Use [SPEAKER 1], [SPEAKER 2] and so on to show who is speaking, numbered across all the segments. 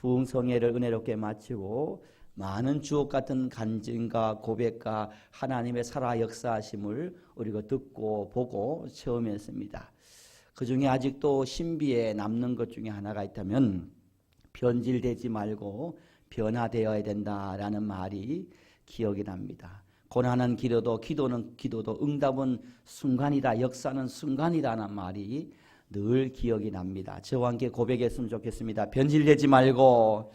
[SPEAKER 1] 부흥성회를 은혜롭게 마치고 많은 주옥같은 간증과 고백과 하나님의 살아 역사하심을 우리가 듣고 보고 체험했습니다. 그 중에 아직도 신비에 남는 것 중에 하나가 있다면 변질되지 말고 변화되어야 된다라는 말이 기억이 납니다. 고난은 기도도, 기도도, 응답은 순간이다, 역사는 순간이다라는 말이 늘 기억이 납니다. 저와 함께 고백했으면 좋겠습니다. 변질되지 말고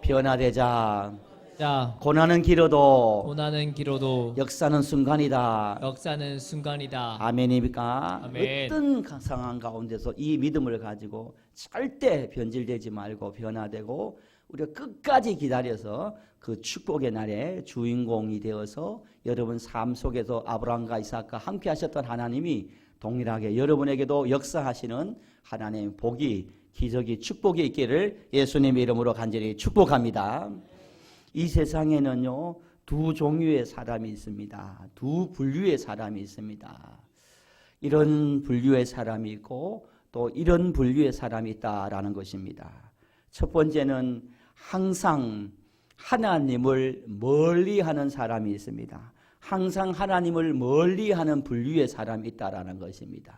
[SPEAKER 1] 변화되자.
[SPEAKER 2] 자,
[SPEAKER 1] 고난은 길어도 역사는 순간이다. 아멘입니까?
[SPEAKER 2] 아멘.
[SPEAKER 1] 어떤 상황 가운데서 이 믿음을 가지고 절대 변질되지 말고 변화되고 우리가 끝까지 기다려서 그 축복의 날에 주인공이 되어서 여러분 삶 속에서 아브라함과 이삭과 함께 하셨던 하나님이 동일하게 여러분에게도 역사하시는 하나님의 복이, 기적이, 축복이 있기를 예수님의 이름으로 간절히 축복합니다. 이 세상에는요, 두 종류의 사람이 있습니다. 두 분류의 사람이 있습니다. 이런 분류의 사람이 있고 또 이런 분류의 사람이 있다라는 것입니다. 첫 번째는 항상 하나님을 멀리하는 사람이 있습니다. 항상 하나님을 멀리하는 분류의 사람이 있다라는 것입니다.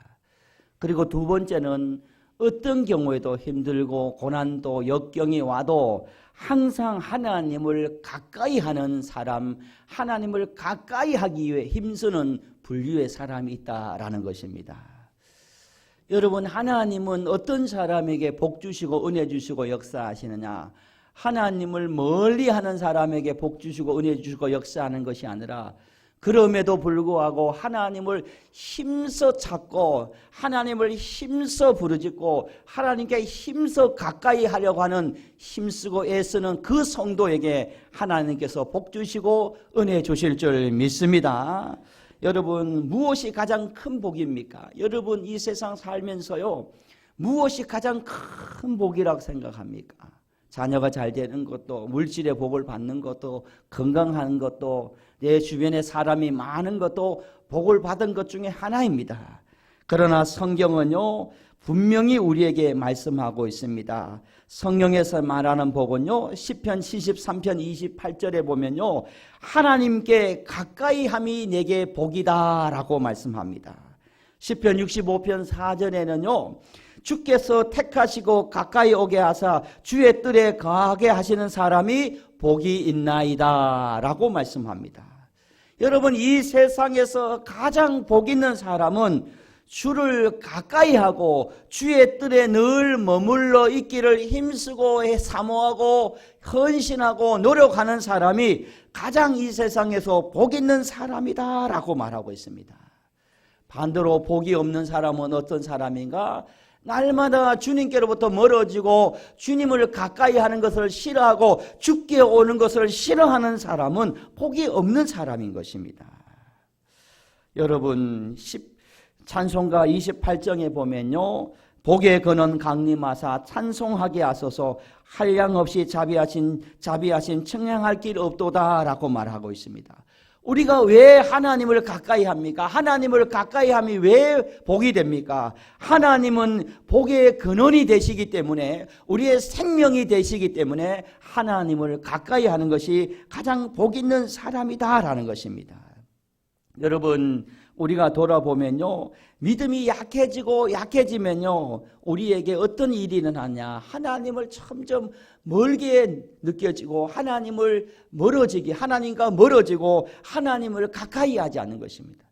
[SPEAKER 1] 그리고 두 번째는 어떤 경우에도 힘들고 고난도 역경이 와도 항상 하나님을 가까이 하는 사람, 하나님을 가까이 하기 위해 힘쓰는 분류의 사람이 있다라는 것입니다. 여러분, 하나님은 어떤 사람에게 복 주시고 은혜 주시고 역사하시느냐? 하나님을 멀리하는 사람에게 복 주시고 은혜 주시고 역사하는 것이 아니라 그럼에도 불구하고 하나님을 힘써 찾고 하나님을 힘써 부르짖고 하나님께 힘써 가까이 하려고 하는 힘쓰고 애쓰는 그 성도에게 하나님께서 복 주시고 은혜 주실 줄 믿습니다. 여러분, 무엇이 가장 큰 복입니까? 여러분, 이 세상 살면서요, 무엇이 가장 큰 복이라고 생각합니까? 자녀가 잘 되는 것도, 물질의 복을 받는 것도, 건강한 것도, 내 주변에 사람이 많은 것도 복을 받은 것 중에 하나입니다. 그러나 성경은요, 분명히 우리에게 말씀하고 있습니다. 성경에서 말하는 복은요, 시편 73편 28절에 보면요, 하나님께 가까이 함이 내게 복이다 라고 말씀합니다. 시편 65편 4절에는요, 주께서 택하시고 가까이 오게 하사 주의 뜰에 거하게 하시는 사람이 복이 있나이다 라고 말씀합니다. 여러분, 이 세상에서 가장 복 있는 사람은 주를 가까이 하고 주의 뜰에 늘 머물러 있기를 힘쓰고 사모하고 헌신하고 노력하는 사람이 가장 이 세상에서 복 있는 사람이다 라고 말하고 있습니다. 반대로 복이 없는 사람은 어떤 사람인가? 날마다 주님께로부터 멀어지고 주님을 가까이 하는 것을 싫어하고 죽게 오는 것을 싫어하는 사람은 복이 없는 사람인 것입니다. 여러분, 찬송가 28장에 보면요, 복의 근원 강림하사 찬송하게 하소서 한량없이 자비하신 청량할 길 없도다 라고 말하고 있습니다. 우리가 왜 하나님을 가까이 합니까? 하나님을 가까이 함이 왜 복이 됩니까? 하나님은 복의 근원이 되시기 때문에, 우리의 생명이 되시기 때문에 하나님을 가까이 하는 것이 가장 복 있는 사람이다라는 것입니다. 여러분, 우리가 돌아보면요, 믿음이 약해지면요, 우리에게 어떤 일이 일어나냐? 하나님을 점점 멀게 느껴지고 하나님과 멀어지고 하나님을 가까이 하지 않는 것입니다.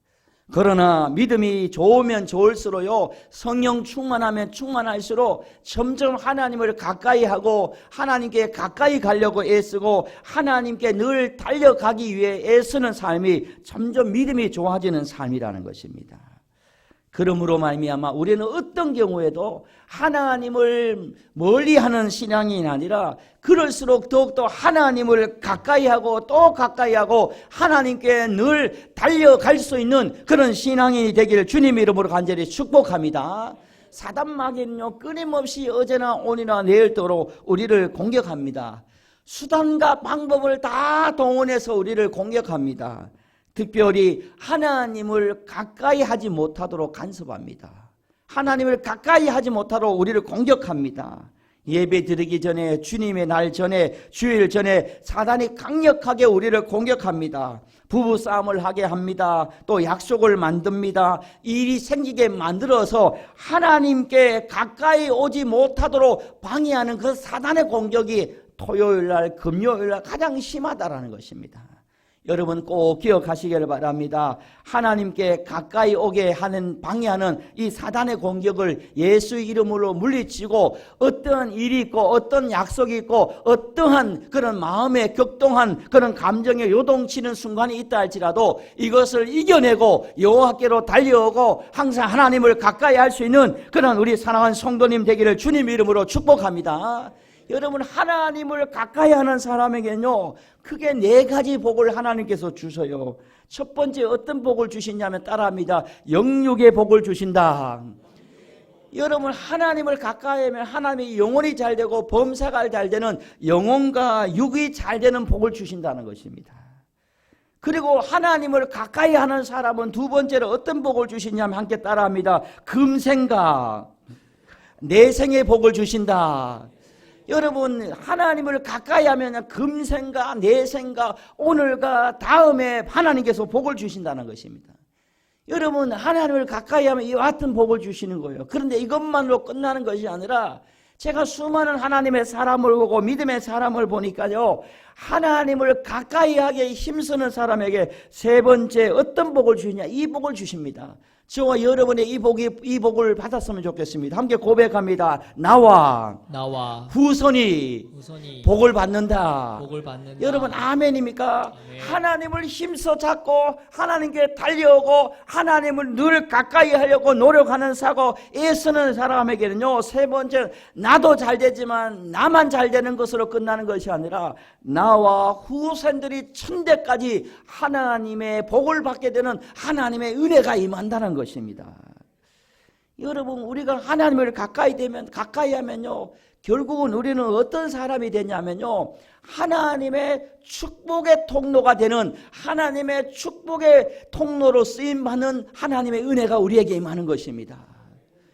[SPEAKER 1] 그러나 믿음이 좋으면 좋을수록요, 성령 충만하면 충만할수록 점점 하나님을 가까이 하고 하나님께 가까이 가려고 애쓰고 하나님께 늘 달려가기 위해 애쓰는 삶이 점점 믿음이 좋아지는 삶이라는 것입니다. 그러므로 말미암아 우리는 어떤 경우에도 하나님을 멀리하는 신앙이 아니라 그럴수록 더욱더 하나님을 가까이 하고 또 가까이 하고 하나님께 늘 달려갈 수 있는 그런 신앙이 되기를 주님의 이름으로 간절히 축복합니다. 사단 마귀는요, 끊임없이 어제나 오늘이나 내일도록 우리를 공격합니다. 수단과 방법을 다 동원해서 우리를 공격합니다. 특별히 하나님을 가까이 하지 못하도록 간섭합니다. 하나님을 가까이 하지 못하도록 우리를 공격합니다. 예배 드리기 전에, 주님의 날 전에, 주일 전에 사단이 강력하게 우리를 공격합니다. 부부싸움을 하게 합니다. 또 약속을 만듭니다. 일이 생기게 만들어서 하나님께 가까이 오지 못하도록 방해하는 그 사단의 공격이 토요일날, 금요일날 가장 심하다라는 것입니다. 여러분 꼭 기억하시길 바랍니다. 하나님께 가까이 오게 하는 방해하는 이 사단의 공격을 예수 이름으로 물리치고, 어떠한 일이 있고 어떤 약속이 있고 어떠한 그런 마음에 격동한 그런 감정에 요동치는 순간이 있다 할지라도 이것을 이겨내고 여호와께로 달려오고 항상 하나님을 가까이 할 수 있는 그런 우리 사랑하는 성도님 되기를 주님 이름으로 축복합니다. 여러분, 하나님을 가까이 하는 사람에게는요, 크게 4가지 복을 하나님께서 주셔요. 첫 번째 어떤 복을 주시냐면 따라합니다. 영육의 복을 주신다. 여러분, 하나님을 가까이 하면 하나님이 영혼이 잘 되고 범사가 잘 되는 영혼과 육이 잘 되는 복을 주신다는 것입니다. 그리고 하나님을 가까이 하는 사람은 두 번째로 어떤 복을 주시냐면 함께 따라합니다. 금생과 내생의 복을 주신다. 여러분, 하나님을 가까이 하면 금생과 내생과 오늘과 다음에 하나님께서 복을 주신다는 것입니다. 여러분, 하나님을 가까이 하면 이와 같은 복을 주시는 거예요. 그런데 이것만으로 끝나는 것이 아니라 제가 수많은 하나님의 사람을 보고 믿음의 사람을 보니까요, 하나님을 가까이 하기에 힘쓰는 사람에게 세 번째 어떤 복을 주시냐, 이 복을 주십니다. 저와 여러분의 이 복을 받았으면 좋겠습니다. 함께 고백합니다. 나와 후손이 복을 받는다. 여러분, 아멘입니까? 아멘. 하나님을 힘써 잡고 하나님께 달려오고 하나님을 늘 가까이 하려고 노력하는 사고 애쓰는 사람에게는요, 세 번째, 나도 잘 되지만 나만 잘 되는 것으로 끝나는 것이 아니라 나와 후손들이 천대까지 하나님의 복을 받게 되는 하나님의 은혜가 임한다는 것입니다. 여러분, 우리가 하나님을 가까이 하면요, 결국은 우리는 어떤 사람이 되냐면요, 하나님의 축복의 통로가 되는, 하나님의 축복의 통로로 쓰임받는 하나님의 은혜가 우리에게 임하는 것입니다.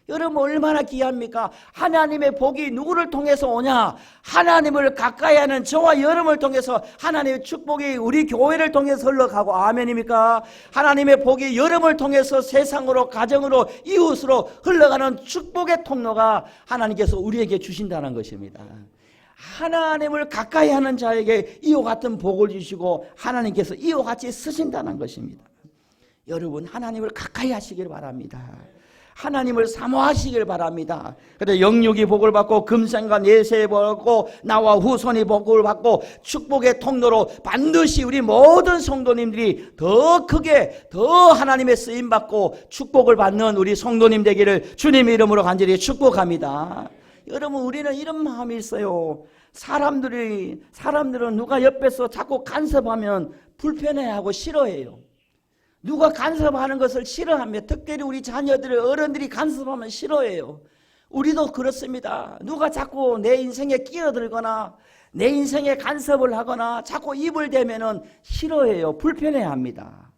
[SPEAKER 1] 여러분, 얼마나 귀합니까? 하나님의 복이 누구를 통해서 오냐? 하나님을 가까이 하는 저와 여러분을 통해서 하나님의 축복이 우리 교회를 통해서 흘러가고, 아멘입니까? 하나님의 복이 여러분을 통해서 세상으로, 가정으로, 이웃으로 흘러가는 축복의 통로가 하나님께서 우리에게 주신다는 것입니다. 하나님을 가까이 하는 자에게 이와 같은 복을 주시고 하나님께서 이와 같이 쓰신다는 것입니다. 여러분, 하나님을 가까이 하시길 바랍니다. 하나님을 사모하시길 바랍니다. 그래서 영육이 복을 받고 금생과 내세의 복을 받고 나와 후손이 복을 받고 축복의 통로로 반드시 우리 모든 성도님들이 더 크게 더 하나님의 쓰임받고 축복을 받는 우리 성도님 되기를 주님의 이름으로 간절히 축복합니다. 여러분, 우리는 이런 마음이 있어요. 사람들은 누가 옆에서 자꾸 간섭하면 불편해하고 싫어해요. 누가 간섭하는 것을 싫어하며, 특별히 우리 자녀들을 어른들이 간섭하면 싫어해요. 우리도 그렇습니다. 누가 자꾸 내 인생에 끼어들거나 내 인생에 간섭을 하거나 자꾸 입을 대면은 싫어해요. 불편해합니다.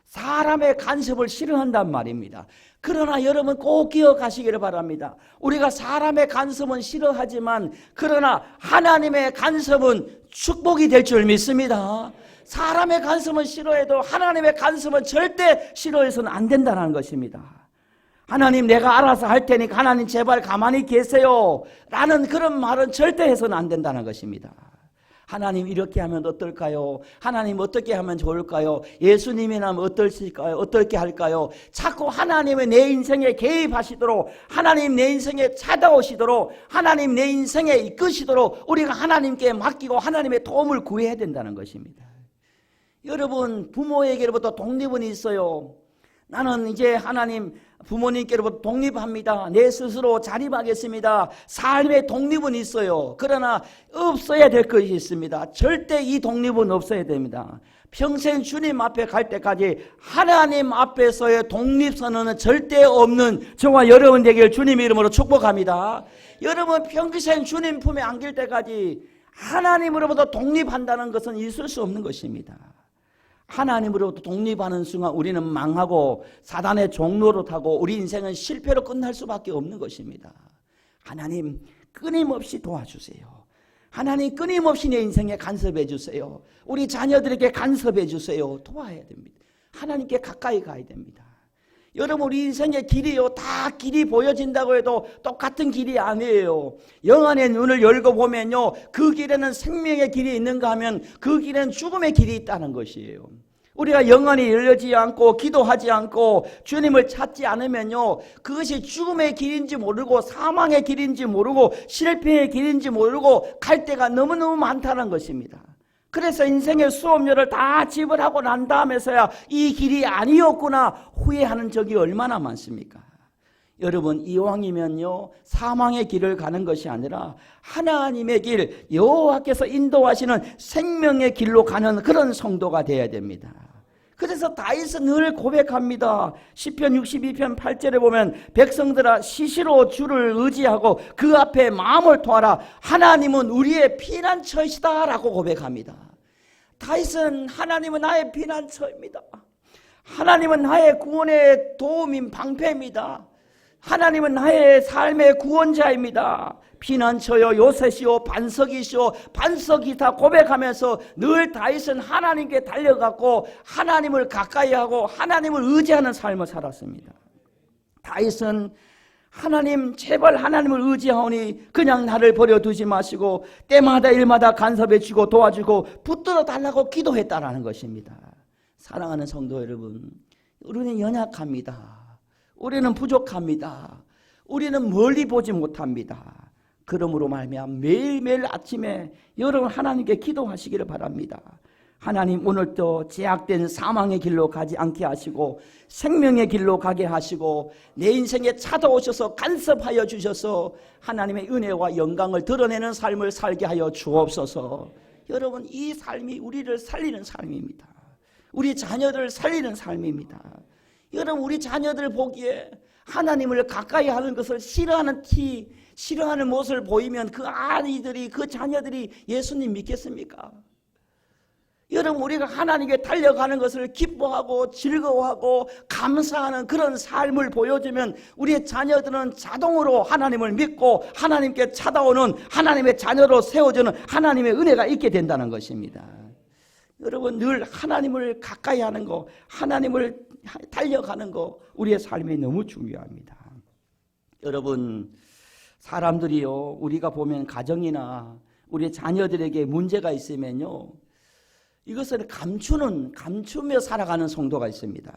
[SPEAKER 1] 사람의 간섭을 싫어한단 말입니다. 그러나 여러분 꼭 기억하시기를 바랍니다. 우리가 사람의 간섭은 싫어하지만 그러나 하나님의 간섭은 축복이 될 줄 믿습니다. 사람의 간섭은 싫어해도 하나님의 간섭은 절대 싫어해서는 안 된다는 것입니다. 하나님, 내가 알아서 할 테니까 하나님 제발 가만히 계세요 라는 그런 말은 절대 해서는 안 된다는 것입니다. 하나님 이렇게 하면 어떨까요? 하나님 어떻게 하면 좋을까요? 예수님이라면 어떨까요? 어떻게 할까요? 자꾸 하나님의 내 인생에 개입하시도록, 하나님 내 인생에 찾아오시도록, 하나님 내 인생에 이끄시도록 우리가 하나님께 맡기고 하나님의 도움을 구해야 된다는 것입니다. 여러분, 부모에게로부터 독립은 있어요. 나는 이제 하나님 부모님께로부터 독립합니다. 내 스스로 자립하겠습니다. 삶의 독립은 있어요. 그러나 없어야 될 것이 있습니다. 절대 이 독립은 없어야 됩니다. 평생 주님 앞에 갈 때까지 하나님 앞에서의 독립선언은 절대 없는 저와 여러분 되길 주님 이름으로 축복합니다. 여러분, 평생 주님 품에 안길 때까지 하나님으로부터 독립한다는 것은 있을 수 없는 것입니다. 하나님으로부터 독립하는 순간 우리는 망하고 사단의 종로로 타고 우리 인생은 실패로 끝날 수밖에 없는 것입니다. 하나님 끊임없이 도와주세요. 하나님 끊임없이 내 인생에 간섭해 주세요. 우리 자녀들에게 간섭해 주세요. 도와야 됩니다. 하나님께 가까이 가야 됩니다. 여러분, 우리 인생의 길이요, 다 길이 보여진다고 해도 똑같은 길이 아니에요. 영안의 눈을 열고 보면요, 그 길에는 생명의 길이 있는가 하면 그 길에는 죽음의 길이 있다는 것이에요. 우리가 영안이 열리지 않고 기도하지 않고 주님을 찾지 않으면요, 그것이 죽음의 길인지 모르고 사망의 길인지 모르고 실패의 길인지 모르고 갈 데가 너무너무 많다는 것입니다. 그래서 인생의 수업료를 다 지불하고 난 다음에서야 이 길이 아니었구나 후회하는 적이 얼마나 많습니까? 여러분, 이왕이면요, 사망의 길을 가는 것이 아니라 하나님의 길, 여호와께서 인도하시는 생명의 길로 가는 그런 성도가 되어야 됩니다. 그래서 다윗은 늘 고백합니다. 시편 62편 8절에 보면 백성들아 시시로 주를 의지하고 그 앞에 마음을 토하라. 하나님은 우리의 피난처이시다 라고 고백합니다. 다윗은 하나님은 나의 피난처입니다. 하나님은 나의 구원의 도움인 방패입니다. 하나님은 나의 삶의 구원자입니다. 피난처요, 요새시요, 반석이시오, 반석이다 고백하면서 늘 다윗은 하나님께 달려갔고 하나님을 가까이하고 하나님을 의지하는 삶을 살았습니다. 다윗은 하나님, 제발 하나님을 의지하오니 그냥 나를 버려두지 마시고 때마다 일마다 간섭해 주고 도와주고 붙들어 달라고 기도했다라는 것입니다. 사랑하는 성도 여러분, 우리는 연약합니다. 우리는 부족합니다. 우리는 멀리 보지 못합니다. 그러므로 말미암아 매일매일 아침에 여러분 하나님께 기도하시기를 바랍니다. 하나님, 오늘도 제약된 사망의 길로 가지 않게 하시고 생명의 길로 가게 하시고 내 인생에 찾아오셔서 간섭하여 주셔서 하나님의 은혜와 영광을 드러내는 삶을 살게 하여 주옵소서. 여러분, 이 삶이 우리를 살리는 삶입니다. 우리 자녀들을 살리는 삶입니다. 여러분, 우리 자녀들 보기에 하나님을 가까이 하는 것을 싫어하는 모습을 보이면 그 아이들이, 그 자녀들이 예수님 믿겠습니까? 여러분, 우리가 하나님께 달려가는 것을 기뻐하고 즐거워하고 감사하는 그런 삶을 보여주면 우리의 자녀들은 자동으로 하나님을 믿고 하나님께 찾아오는 하나님의 자녀로 세워주는 하나님의 은혜가 있게 된다는 것입니다. 여러분, 늘 하나님을 가까이 하는 거, 하나님을 달려가는 거, 우리의 삶에 너무 중요합니다. 여러분, 사람들이요, 우리가 보면 가정이나 우리 자녀들에게 문제가 있으면요, 이것을 감추며 살아가는 성도가 있습니다.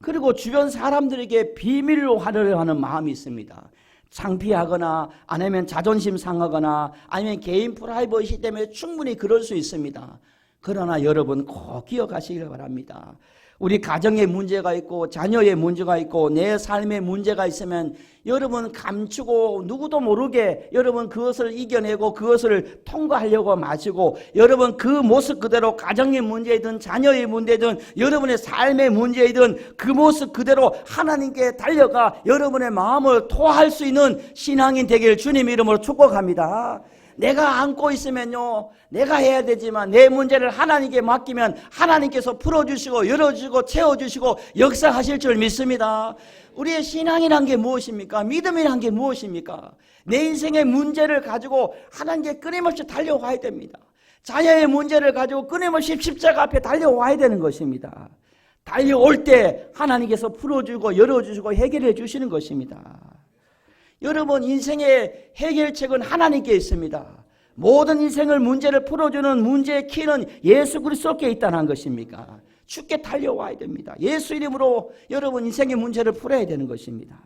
[SPEAKER 1] 그리고 주변 사람들에게 비밀로 하려고 하는 마음이 있습니다. 창피하거나 아니면 자존심 상하거나 아니면 개인 프라이버시 때문에 충분히 그럴 수 있습니다. 그러나 여러분 꼭 기억하시길 바랍니다. 우리 가정에 문제가 있고 자녀의 문제가 있고 내 삶에 문제가 있으면 여러분 감추고 누구도 모르게 여러분 그것을 이겨내고 그것을 통과하려고 마시고 여러분 그 모습 그대로 가정의 문제이든 자녀의 문제이든 여러분의 삶의 문제이든 그 모습 그대로 하나님께 달려가 여러분의 마음을 토할 수 있는 신앙인 되길 주님 이름으로 축복합니다. 내가 안고 있으면요, 내가 해야 되지만 내 문제를 하나님께 맡기면 하나님께서 풀어주시고 열어주시고 채워주시고 역사하실 줄 믿습니다. 우리의 신앙이란 게 무엇입니까? 믿음이란 게 무엇입니까? 내 인생의 문제를 가지고 하나님께 끊임없이 달려와야 됩니다. 자녀의 문제를 가지고 끊임없이 십자가 앞에 달려와야 되는 것입니다. 달려올 때 하나님께서 풀어주고 열어주시고 해결해 주시는 것입니다. 여러분, 인생의 해결책은 하나님께 있습니다. 모든 인생을 문제를 풀어주는 문제의 키는 예수 그리스도께 있다는 것입니까? 주께 달려와야 됩니다. 예수 이름으로 여러분 인생의 문제를 풀어야 되는 것입니다.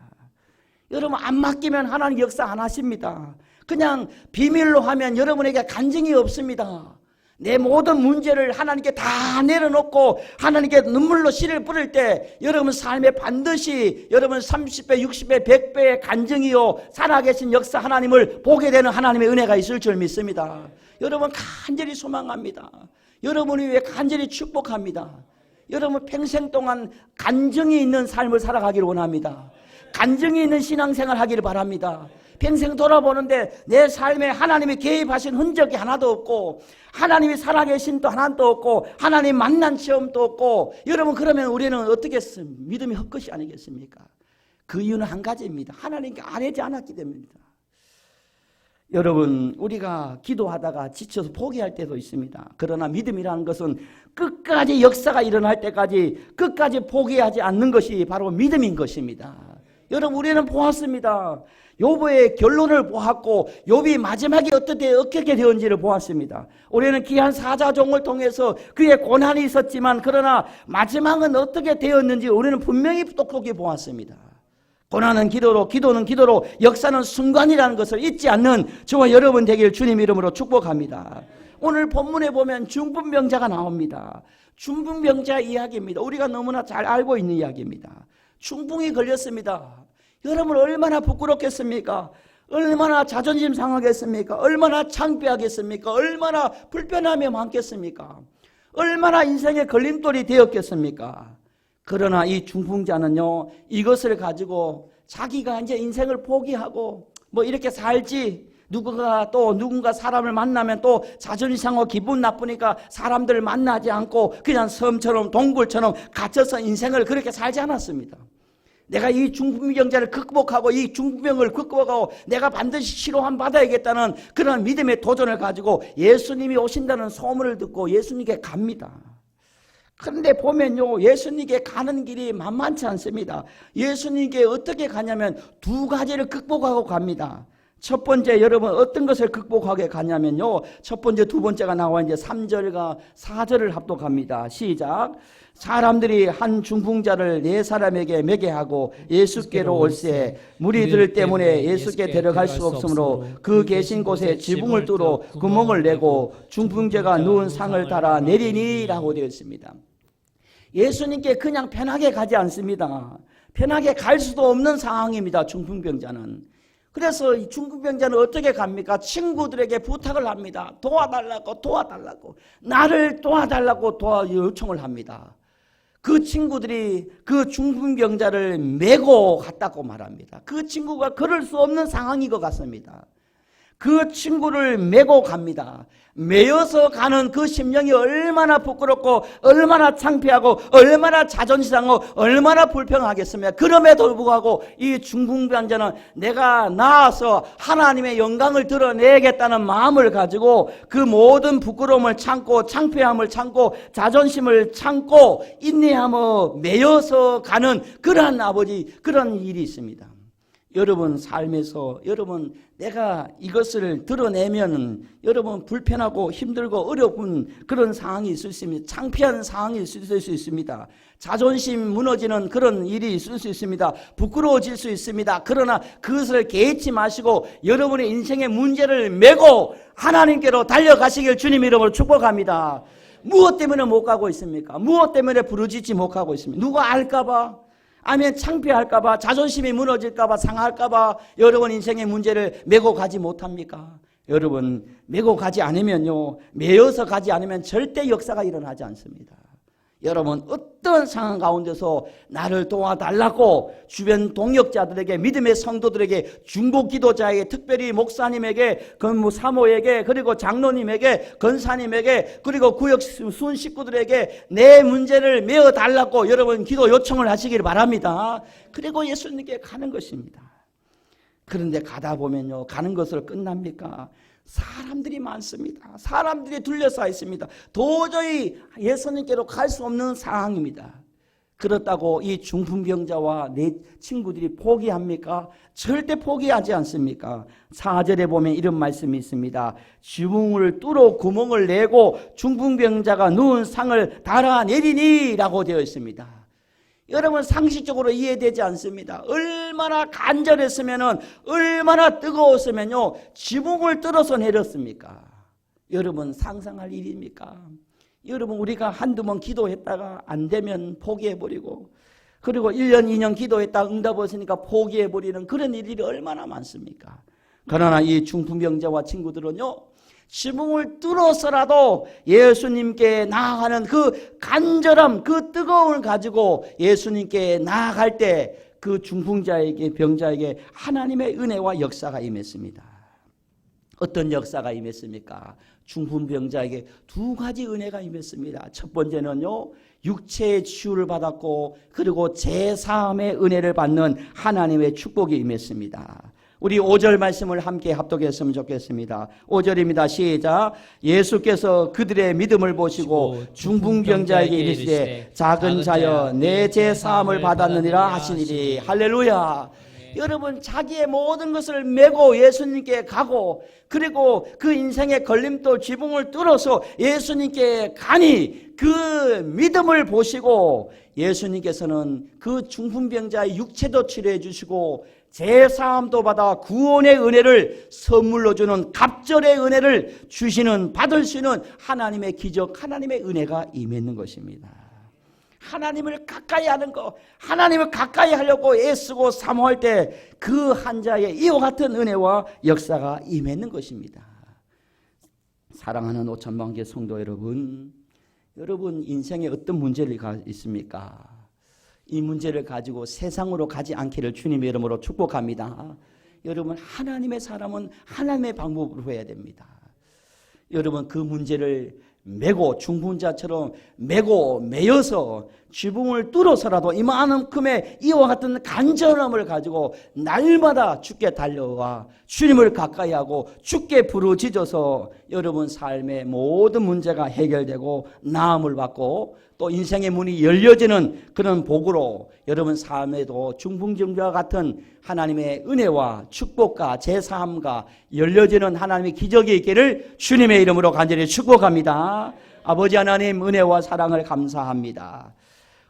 [SPEAKER 1] 여러분 안 맡기면 하나님 역사 안 하십니다. 그냥 비밀로 하면 여러분에게 간증이 없습니다. 내 모든 문제를 하나님께 다 내려놓고 하나님께 눈물로 씨를 뿌릴 때 여러분 삶에 반드시 여러분 30배, 60배, 100배의 간증이요 살아계신 역사 하나님을 보게 되는 하나님의 은혜가 있을 줄 믿습니다. 여러분 간절히 소망합니다. 여러분을 위해 간절히 축복합니다. 여러분 평생 동안 간증이 있는 삶을 살아가기를 원합니다. 간증이 있는 신앙생활 하기를 바랍니다. 평생 돌아보는데 내 삶에 하나님이 개입하신 흔적이 하나도 없고 하나님이 살아계신 또 하나도 없고 하나님 만난 체험도 없고 여러분 그러면 우리는 어떻게 믿음이 헛것이 아니겠습니까? 그 이유는 한 가지입니다. 하나님께 아뢰지 않았기 때문입니다. 여러분, 우리가 기도하다가 지쳐서 포기할 때도 있습니다. 그러나 믿음이라는 것은 끝까지 역사가 일어날 때까지 끝까지 포기하지 않는 것이 바로 믿음인 것입니다. 여러분, 우리는 보았습니다. 욥의 결론을 보았고 욥이 마지막에 어떻게 되었는지를 보았습니다. 우리는 귀한 사자종을 통해서 그의 고난이 있었지만 그러나 마지막은 어떻게 되었는지 우리는 분명히 똑똑히 보았습니다. 고난은 기도로, 기도는 기도로, 역사는 순간이라는 것을 잊지 않는 저와 여러분 되길 주님 이름으로 축복합니다. 오늘 본문에 보면 중풍병자가 나옵니다. 중풍병자 이야기입니다. 우리가 너무나 잘 알고 있는 이야기입니다. 중풍이 걸렸습니다. 여러분, 얼마나 부끄럽겠습니까? 얼마나 자존심 상하겠습니까? 얼마나 창피하겠습니까? 얼마나 불편함이 많겠습니까? 얼마나 인생의 걸림돌이 되었겠습니까? 그러나 이 중풍자는요, 이것을 가지고 자기가 이제 인생을 포기하고 뭐 이렇게 살지, 누군가 사람을 만나면 또 자존심 상하고 기분 나쁘니까 사람들을 만나지 않고 그냥 섬처럼 동굴처럼 갇혀서 인생을 그렇게 살지 않았습니다. 내가 이 중풍병자를 극복하고 이 중풍병을 극복하고 내가 반드시 치료함 받아야겠다는 그런 믿음의 도전을 가지고 예수님이 오신다는 소문을 듣고 예수님께 갑니다. 그런데 보면요, 예수님께 가는 길이 만만치 않습니다. 예수님께 어떻게 가냐면 두 가지를 극복하고 갑니다. 첫 번째, 여러분 어떤 것을 극복하게 가냐면요, 첫 번째, 두 번째가 나와 이제 3절과 4절을 합독합니다. 시작. 사람들이 한 중풍자를 네 사람에게 매게 하고 예수께로 올세 무리들 때문에 예수께 데려갈 수 없으므로 그 계신 곳에 지붕을 뚫어 구멍을 내고 중풍자가 누운 상을 달아 내리니라고 되어 있습니다. 예수님께 그냥 편하게 가지 않습니다. 편하게 갈 수도 없는 상황입니다. 중풍병자는. 그래서 이 중풍병자는 어떻게 갑니까? 친구들에게 부탁을 합니다. 도와달라고 나를 도와달라고 요청을 합니다. 그 친구들이 그 중풍병자를 메고 갔다고 말합니다. 그 친구가 그럴 수 없는 상황인 것 같습니다. 그 친구를 메고 갑니다. 메어서 가는 그 심령이 얼마나 부끄럽고 얼마나 창피하고 얼마나 자존심 상하고 얼마나 불평하겠습니까? 그럼에도 불구하고 이 중풍병자는 내가 나아서 하나님의 영광을 드러내겠다는 마음을 가지고 그 모든 부끄러움을 참고 창피함을 참고 자존심을 참고 인내하며 메어서 가는 그런 그런 일이 있습니다. 여러분 삶에서 여러분 내가 이것을 드러내면 여러분 불편하고 힘들고 어려운 그런 상황이 있을 수 있습니다. 창피한 상황이 있을 수 있습니다. 자존심 무너지는 그런 일이 있을 수 있습니다. 부끄러워질 수 있습니다. 그러나 그것을 개의치 마시고 여러분의 인생의 문제를 메고 하나님께로 달려가시길 주님 이름으로 축복합니다. 무엇 때문에 못 가고 있습니까? 무엇 때문에 부르짖지 못하고 있습니까? 누가 알까봐? 아니면 창피할까봐, 자존심이 무너질까봐, 상할까봐 여러분 인생의 문제를 메고 가지 못합니까? 여러분 메고 가지 않으면요, 메어서 가지 않으면 절대 역사가 일어나지 않습니다. 여러분 어떤 상황 가운데서 나를 도와달라고 주변 동역자들에게, 믿음의 성도들에게, 중보기도자에게, 특별히 목사님에게, 근무 사모에게, 그리고 장로님에게, 권사님에게, 그리고 구역 순 식구들에게 내 문제를 메어달라고 여러분 기도 요청을 하시길 바랍니다. 그리고 예수님께 가는 것입니다. 그런데 가다 보면요, 가는 것으로 끝납니까? 사람들이 많습니다. 사람들이 둘러싸여 있습니다. 도저히 예수님께로 갈 수 없는 상황입니다. 그렇다고 이 중풍병자와 내 친구들이 포기합니까? 절대 포기하지 않습니까? 4절에 보면 이런 말씀이 있습니다. 지붕을 뚫어 구멍을 내고 중풍병자가 누운 상을 달아내리니 라고 되어 있습니다. 여러분 상식적으로 이해되지 않습니다. 얼마나 간절했으면, 얼마나 뜨거웠으면요, 지붕을 뚫어서 내렸습니까? 여러분 상상할 일입니까? 여러분 우리가 한두 번 기도했다가 안 되면 포기해버리고, 그리고 1년 2년 기도했다가 응답 없으니까 포기해버리는 그런 일이 얼마나 많습니까? 그러나 이 중풍병자와 친구들은요, 지붕을 뚫어서라도 예수님께 나아가는 그 간절함, 그 뜨거움을 가지고 예수님께 나아갈 때 그 중풍자에게, 병자에게 하나님의 은혜와 역사가 임했습니다. 어떤 역사가 임했습니까? 중풍병자에게 두 가지 은혜가 임했습니다. 첫 번째는요, 육체의 치유를 받았고, 그리고 제사함의 은혜를 받는 하나님의 축복이 임했습니다. 우리 5절 말씀을 함께 합독했으면 좋겠습니다. 5절입니다. 시작. 예수께서 그들의 믿음을 보시고 중풍병자에게 이르시되 작은 자여 내 죄 사함을 받았느니라 하시니리. 할렐루야. 여러분, 자기의 모든 것을 메고 예수님께 가고, 그리고 그 인생의 걸림돌 지붕을 뚫어서 예수님께 가니 그 믿음을 보시고 예수님께서는 그 중풍병자의 육체도 치료해 주시고 제사함도 받아 구원의 은혜를 선물로 주는 갑절의 은혜를 주시는, 받을 수 있는 하나님의 기적, 하나님의 은혜가 임했는 것입니다. 하나님을 가까이 하는 거, 하나님을 가까이 하려고 애쓰고 사모할 때 그 한자에 이와 같은 은혜와 역사가 임했는 것입니다. 사랑하는 5천만 개 성도 여러분, 여러분 인생에 어떤 문제를 있습니까? 이 문제를 가지고 세상으로 가지 않기를 주님의 이름으로 축복합니다. 여러분, 하나님의 사람은 하나님의 방법으로 해야 됩니다. 여러분, 그 문제를 메고 중풍자처럼 메고 메어서 지붕을 뚫어서라도 이만큼의 이와 같은 간절함을 가지고 날마다 주께 달려와 주님을 가까이 하고 주께 부르짖어서 여러분 삶의 모든 문제가 해결되고 나음을 받고 또 인생의 문이 열려지는 그런 복으로 여러분 삶에도 중풍병자와 같은 하나님의 은혜와 축복과 제사함과 열려지는 하나님의 기적이 있기를 주님의 이름으로 간절히 축복합니다. 아버지 하나님, 은혜와 사랑을 감사합니다.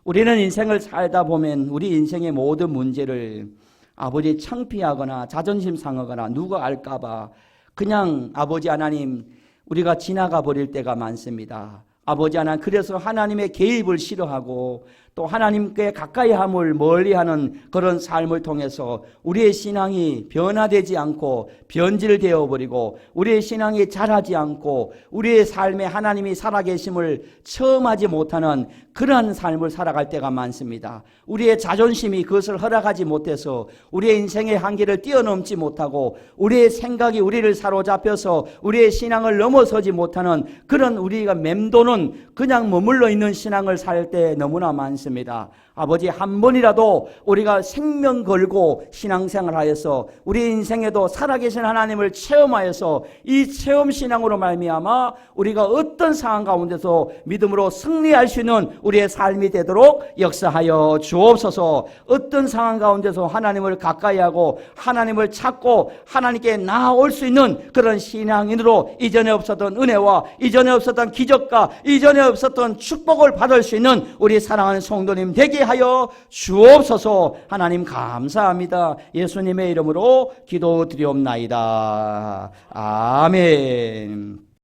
[SPEAKER 1] 우리는 인생을 살다 보면 우리 인생의 모든 문제를 아버지 창피하거나 자존심 상하거나 누가 알까봐 그냥 아버지 하나님 우리가 지나가 버릴 때가 많습니다. 아버지 하나님, 그래서 하나님의 개입을 싫어하고 또 하나님께 가까이함을 멀리하는 그런 삶을 통해서 우리의 신앙이 변화되지 않고 변질되어 버리고 우리의 신앙이 자라지 않고 우리의 삶에 하나님이 살아계심을 체험하지 못하는 그러한 삶을 살아갈 때가 많습니다. 우리의 자존심이 그것을 허락하지 못해서 우리의 인생의 한계를 뛰어넘지 못하고 우리의 생각이 우리를 사로잡혀서 우리의 신앙을 넘어서지 못하는 그런 우리가 맴도는 그냥 머물러 있는 신앙을 살 때 너무나 많습니다. 아버지, 한 번이라도 우리가 생명 걸고 신앙생활 하여서 우리 인생에도 살아계신 하나님을 체험하여서 이 체험 신앙으로 말미암아 우리가 어떤 상황 가운데서 믿음으로 승리할 수 있는 우리의 삶이 되도록 역사하여 주옵소서. 어떤 상황 가운데서 하나님을 가까이하고 하나님을 찾고 하나님께 나아올 수 있는 그런 신앙인으로 이전에 없었던 은혜와 이전에 없었던 기적과 이전에 없었던 축복을 받을 수 있는 우리 사랑하는 성도님 되게 하여 주옵소서. 하나님 감사합니다. 예수님의 이름으로 기도드리옵나이다. 아멘.